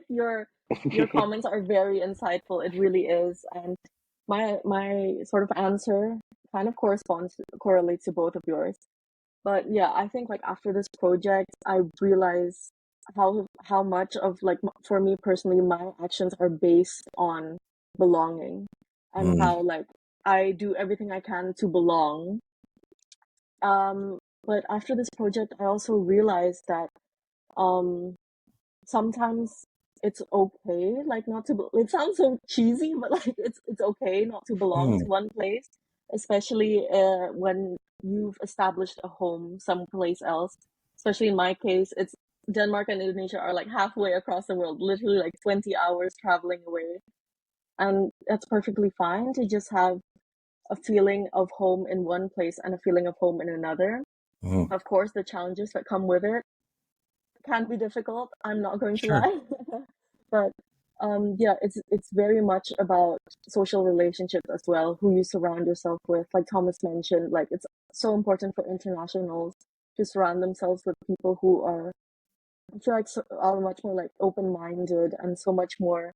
Your comments are very insightful. It really is. And my sort of answer kind of correlates to both of yours. But yeah, I think like after this project, I realized how much of like for me personally, my actions are based on belonging, and Mm. how like I do everything I can to belong. But after this project, I also realized that um sometimes it's okay like not to it sounds so cheesy, but like it's okay not to belong to Mm. one place, especially when you've established a home someplace else. Especially in my case, it's Denmark and Indonesia are like halfway across the world, literally like 20 hours traveling away, and that's perfectly fine to just have a feeling of home in one place and a feeling of home in another. Mm. Of course, the challenges that come with it can be difficult. I'm not going to Sure. lie. But yeah, it's very much about social relationships as well, who you surround yourself with. Like Thomas mentioned, like it's so important for internationals to surround themselves with people who are, I feel like, are much more like open-minded and so much more,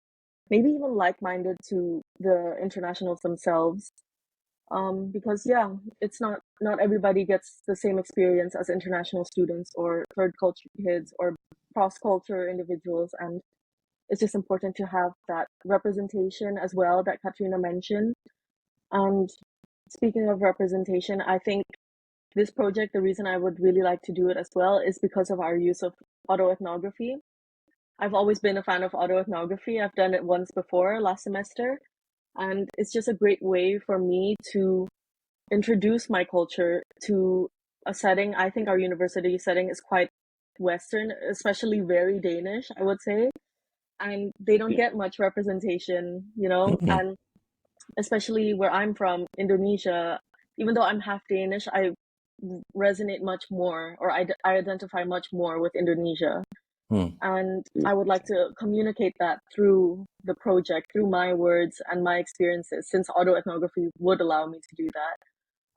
maybe even like-minded to the internationals themselves. Because yeah, it's not everybody gets the same experience as international students or third culture kids or cross culture individuals, and it's just important to have that representation as well that Katrina mentioned. And speaking of representation, I think this project, the reason I would really like to do it as well is because of our use of autoethnography. I've always been a fan of autoethnography. I've done it once before last semester, and it's just a great way for me to introduce my culture to a setting. I think our university setting is quite Western, especially very Danish, I would say. And they don't get much representation, Mm. and especially where I'm from, Indonesia, even though I'm half Danish, I resonate much more, or I identify much more with Indonesia. Mm. And I would like to communicate that through the project, through my words and my experiences, since autoethnography would allow me to do that.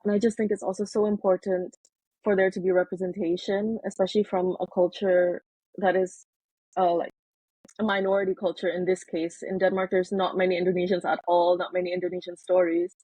And I just think it's also so important for there to be representation, especially from a culture that is like a minority culture in this case. In Denmark, there's not many Indonesians at all, not many Indonesian stories.